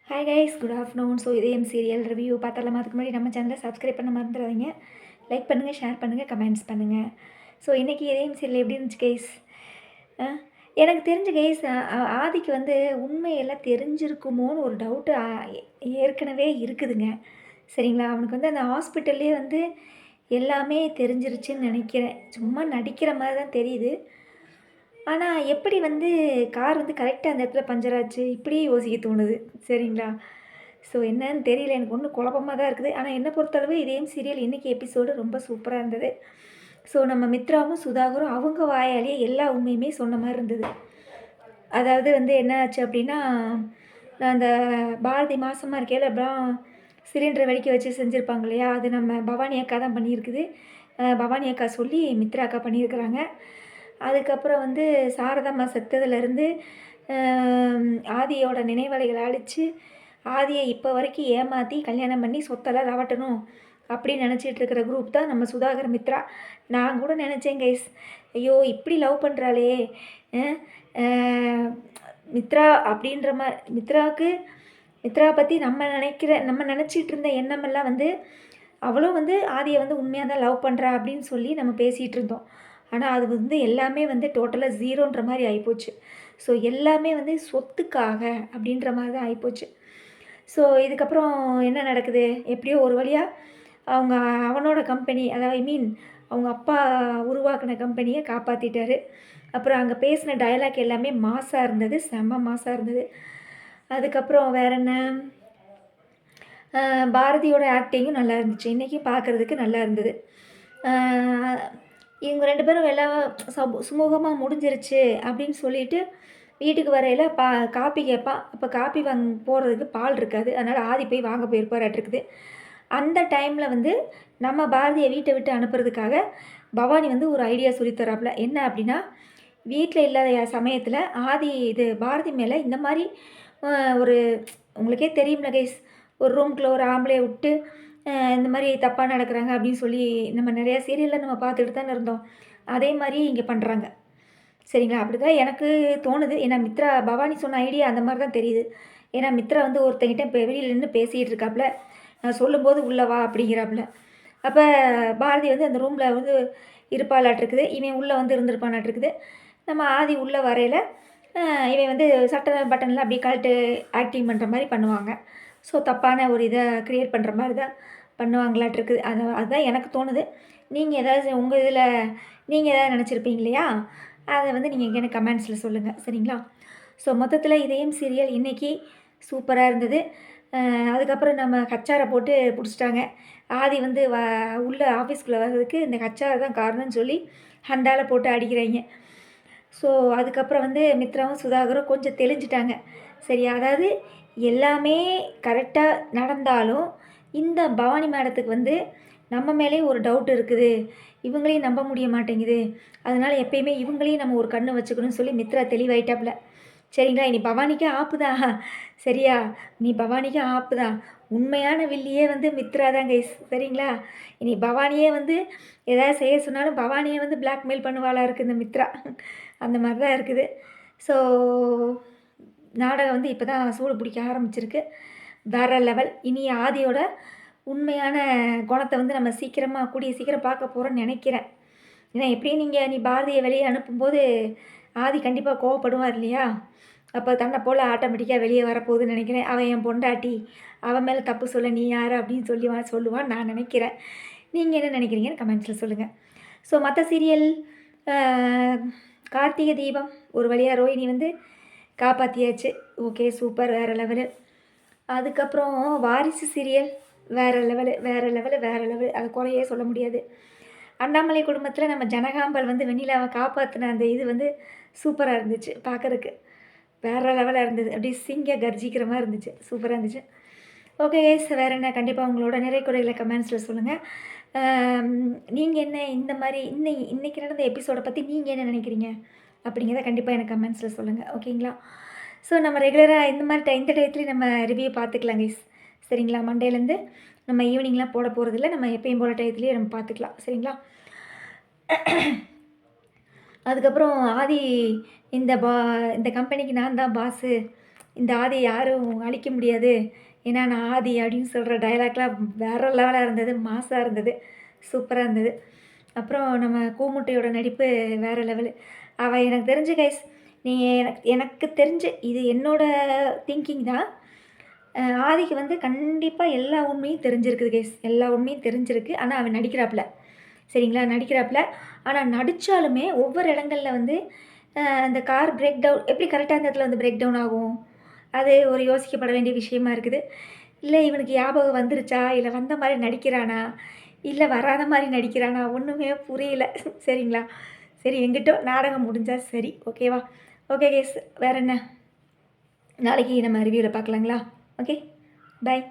Hi guys, good afternoon. So இதயம் serial review பார்த்தரலாம். அதுக்கு முன்னாடி நம்ம சேனலை சப்ஸ்கிரைப் பண்ண மறந்துடாதீங்க. லைக் பண்ணுங்கள், ஷேர் பண்ணுங்கள், கமெண்ட்ஸ் பண்ணுங்கள். ஸோ இன்றைக்கி இதயம் சீரியல் எப்படி இருந்துச்சு கைஸ்? எனக்கு தெரிஞ்ச கைஸ், ஆதிக்கு வந்து உண்மையெல்லாம் தெரிஞ்சிருக்குமோன்னு ஒரு டவுட்டு ஏற்கனவே இருக்குதுங்க. சரிங்களா? அவனுக்கு வந்து அந்த ஹாஸ்பிட்டல்லே வந்து எல்லாமே தெரிஞ்சிருச்சுன்னு நினைக்கிறேன். சும்மா நடிக்கிற மாதிரி தான் தெரியுது. ஆனால் எப்படி வந்து கார் வந்து கரெக்டாக அந்த இடத்துல பஞ்சர் ஆச்சு, இப்படியே யோசிக்க தோணுது. சரிங்களா? ஸோ என்னன்னு தெரியல, எனக்கு ஒன்றும் குழப்பமாக தான் இருக்குது. ஆனால் என்னை பொறுத்தளவு இதயம் சீரியல் இன்றைக்கி எபிசோடு ரொம்ப சூப்பராக இருந்தது. ஸோ நம்ம மித்ராவும் சுதாகரும் அவங்க வாயாலேயே எல்லா உண்மையுமே சொன்ன மாதிரி இருந்தது. அதாவது வந்து என்ன ஆச்சு அப்படின்னா, நான் அந்த பாரதி மாதமாக இருக்கையில் அப்புறம் சிலிண்டரை வெடிக்க வச்சு செஞ்சுருப்பாங்க இல்லையா, அது நம்ம பவானி அக்கா தான் பண்ணியிருக்குது. பவானி அக்கா சொல்லி மித்ரா அக்கா பண்ணியிருக்கிறாங்க. அதுக்கப்புறம் வந்து சாரதாம்மா செத்ததுலேருந்து ஆதியோட நினைவலைகளை அழித்து ஆதியை இப்போ வரைக்கும் ஏமாற்றி கல்யாணம் பண்ணி சொத்தெல்லாம் ரவட்டணும் அப்படின்னு நினச்சிட்டு இருக்கிற குரூப் தான் நம்ம சுதாகர் மித்ரா. நான் கூட நினச்சேன் கைஸ், ஐயோ இப்படி லவ் பண்ணுறாளே மித்ரா அப்படின்ற மாதிரி. மித்ரா பற்றி நம்ம நினச்சிட்டு இருந்த எண்ணமெல்லாம் வந்து அவளும் வந்து ஆதியை வந்து உண்மையாக தான் லவ் பண்ணுறா அப்படின்னு சொல்லி நம்ம பேசிகிட்டு இருந்தோம். ஆனால் அது வந்து எல்லாமே வந்து டோட்டலாக ஜீரோன்ற மாதிரி ஆகிப்போச்சு. ஸோ எல்லாமே வந்து சொத்துக்காக அப்படின்ற மாதிரி தான் ஆகிப்போச்சு. ஸோ இதுக்கப்புறம் என்ன நடக்குது, எப்படியோ ஒரு வழியாக அவனோட கம்பெனி, அதாவது அவங்க அப்பா உருவாக்கின கம்பெனியை காப்பாற்றிட்டாரு. அப்புறம் அங்கே பேசின டயலாக் எல்லாமே மாசாக இருந்தது, செம்ம மாசாக இருந்தது. அதுக்கப்புறம் வேற என்ன, பாரதியோட ஆக்டிங்கும் நல்லா இருந்துச்சு. இன்றைக்கி பார்க்குறதுக்கு நல்லா இருந்தது. இவங்க 2 பேரும் எல்லாம் சுமூகமாக முடிஞ்சிருச்சு அப்படின்னு சொல்லிட்டு வீட்டுக்கு வரையில் காப்பி கேட்பான். அப்போ காப்பி போடுறதுக்கு பால் இருக்காது. அதனால் ஆதி போய் வாங்க போயிருப்பாராட்டிருக்குது. அந்த டைமில் வந்து நம்ம பாரதியை வீட்டை விட்டு அனுப்புறதுக்காக பவானி வந்து ஒரு ஐடியா சொல்லித்தராப்புல. என்ன அப்படின்னா, வீட்டில் இல்லாத சமயத்தில் பாரதி மேலே இந்த மாதிரி ஒரு, உங்களுக்கே தெரியும்ல கைஸ், ஒரு ரூம்குள்ளே ஒரு ஆம்பளையை விட்டு இந்த மாதிரி தப்பாக நடக்கிறாங்க அப்படின்னு சொல்லி நம்ம நிறையா சீரியலில் நம்ம பார்த்துட்டு தானே இருந்தோம். அதே மாதிரி இங்கே பண்ணுறாங்க. சரிங்களா? அப்படி தான் எனக்கு தோணுது. ஏன்னா பவானி சொன்ன ஐடியா அந்த மாதிரி தான் தெரியுது. ஏன்னா மித்ரா வந்து ஒருத்தங்கிட்ட இப்போ வெளியில் நின்று பேசிகிட்டு இருக்காப்புல, சொல்லும்போது உள்ளே வா அப்படிங்கிறாப்புல. அப்போ பாரதி வந்து அந்த ரூமில் வந்து இருப்பாளாட்டிருக்குது. இவன் உள்ளே வந்து இருந்திருப்பானாட்டிருக்குது. நம்ம ஆதி உள்ளே வரையில் இவன் வந்து சட்டை பட்டன்லாம் அப்படியே கழட்டு ஆக்டிங் பண்ணுற மாதிரி பண்ணுவாங்க. ஸோ தப்பான ஒரு இதை க்ரியேட் பண்ணுற மாதிரி தான் பண்ணுவாங்களாட்டிருக்குது. அதுதான் எனக்கு தோணுது. நீங்கள் ஏதாவது உங்கள் இதில் நீங்கள் எதாவது நினச்சிருப்பீங்க இல்லையா, அதை வந்து நீங்கள் எனக்கு கமெண்ட்ஸில் சொல்லுங்கள். சரிங்களா? ஸோ மொத்தத்தில் இதயம் சீரியல் இன்றைக்கி சூப்பராக இருந்தது. அதுக்கப்புறம் நம்ம கச்சாரை போட்டு பிடிச்சிட்டாங்க. ஆதி வந்து உள்ள ஆஃபீஸ்க்குள்ளே வர்றதுக்கு இந்த கச்சாரை தான் காரணம்னு சொல்லி ஹண்டால போட்டு அடிக்கிறாங்க. ஸோ அதுக்கப்புறம் வந்து மித்ராவும் சுதாகரும் கொஞ்சம் தெளிஞ்சிட்டாங்க. சரி, அதாவது எல்லாமே கரெக்டாக நடந்தாலும் இந்த பவானி மேடத்துக்கு வந்து நம்ம மேலே ஒரு டவுட் இருக்குது, இவங்களையும் நம்ப முடிய மாட்டேங்குது, அதனால் எப்பயுமே இவங்களையும் நம்ம ஒரு கண்ணு வச்சுக்கணும்னு சொல்லி மித்ரா தெளிவாயிட்டாப்புல. சரிங்களா? இனி பவானிக்கு ஆப்பு தான். சரியா? நீ பவானிக்கு ஆப்பு தான். உண்மையான வில்லியே வந்து மித்ரா தான் கைஸ். சரிங்களா? இனி பவானியே வந்து எதாவது செய்ய சொன்னாலும் பவானியை வந்து பிளாக்மெயில் பண்ணுவாளா இருக்குது இந்த மித்ரா. அந்த மாதிரி தான் இருக்குது. ஸோ நாடகம் வந்து இப்போ தான் சூடு பிடிக்க ஆரம்பிச்சிருக்கு. வேறு லெவல். இனி ஆதியோட உண்மையான குணத்தை வந்து நம்ம கூடிய சீக்கிரம் பார்க்க போகிறோன்னு நினைக்கிறேன். ஏன்னா எப்படியும் நீ பாரதியை வெளியே அனுப்பும்போது ஆதி கண்டிப்பாக கோவப்படுவார் இல்லையா? அப்போ தன்னை போல் ஆட்டோமேட்டிக்காக வெளியே வரப்போகுதுன்னு நினைக்கிறேன். அவன் என் பொண்டாட்டி, அவன் மேலே தப்பு சொல்ல நீ யார் அப்படின்னு சொல்லுவான்னு நான் நினைக்கிறேன். நீங்கள் என்ன நினைக்கிறீங்கன்னு கமெண்ட்ஸில் சொல்லுங்கள். ஸோ மற்ற சீரியல், கார்த்திகை தீபம் ஒரு வழியாக ரோஹிணி வந்து காப்பாற்றியாச்சு. ஓகே, சூப்பர், வேறு லெவலு. அதுக்கப்புறம் வாரிசு சீரியல் வேறு லெவலு. அது குறையே சொல்ல முடியாது. அண்ணாமலை குடும்பத்தில் நம்ம ஜனகாம்பல் வந்து வெண்ணிலாவை காப்பாற்றின அந்த இது வந்து சூப்பராக இருந்துச்சு பார்க்குறதுக்கு. வேறு லெவலாக இருந்தது. அப்படியே சிங்க கர்ஜிக்கிற மாதிரி இருந்துச்சு. சூப்பராக இருந்துச்சு. ஓகே கேஸ், வேறு என்ன, கண்டிப்பாக உங்களோட நிறை குறைகளை கமெண்ட்ஸில் சொல்லுங்கள். நீங்கள் என்ன இந்த மாதிரி இன்றைக்கி நடந்த எபிசோடை பற்றி நீங்கள் என்ன நினைக்கிறீங்க அப்படிங்கிறத கண்டிப்பாக எனக்கு கமெண்ட்ஸில் சொல்லுங்கள். ஓகேங்களா? ஸோ நம்ம ரெகுலராக இந்த டயத்துலேயும் நம்ம ரிவ்யூ பார்த்துக்கலாம் கைஸ். சரிங்களா? மண்டேலேருந்து நம்ம ஈவினிங்லாம் போட போகிறதில்ல. நம்ம எப்பயும் போகிற டயத்துலேயே நம்ம பார்த்துக்கலாம். சரிங்களா? அதுக்கப்புறம் ஆதி இந்த கம்பெனிக்கு நான் தான் பாஸு, இந்த ஆதியை யாரும் அழிக்க முடியாது. ஏன்னா நான் ஆதி அப்படின்னு சொல்கிற டயலாக்லாம் வேறு லெவலாக இருந்தது. மாஸாக இருந்தது. சூப்பராக இருந்தது. அப்புறம் நம்ம கூமுட்டையோட நடிப்பு வேறு லெவலு. அவள் எனக்கு தெரிஞ்சு கைஸ், நீங்கள் எனக்கு தெரிஞ்சு இது என்னோட திங்கிங் தான். ஆதிக்கு வந்து கண்டிப்பாக எல்லா உண்மையும் தெரிஞ்சிருக்குது கைஸ். எல்லா உண்மையும் தெரிஞ்சிருக்கு. ஆனால் அவன் நடிக்கிறாப்புல. சரிங்களா? நடிக்கிறாப்புல. ஆனால் நடித்தாலுமே ஒவ்வொரு இடங்கள்ல வந்து அந்த கார் பிரேக் டவுன் எப்படி கரெக்டாக அந்த இடத்துல வந்து பிரேக் டவுன் ஆகும்? அது ஒரு யோசிக்கப்பட வேண்டிய விஷயமா இருக்குது. இல்லை இவனுக்கு ஞாபகம் வந்துருச்சா? இல்லை வந்த மாதிரி நடிக்கிறானா? இல்லை வராத மாதிரி நடிக்கிறானா? ஒன்றுமே புரியல. சரிங்களா? சரி எங்கிட்டோ நாடகம் முடிஞ்சா சரி. ஓகேவா? ஓகே கேஸ் வேறு என்ன? நாளைக்கு நம்ம ரிவ்யூவில் பார்க்கலாங்களா? ஓகே. பாய்.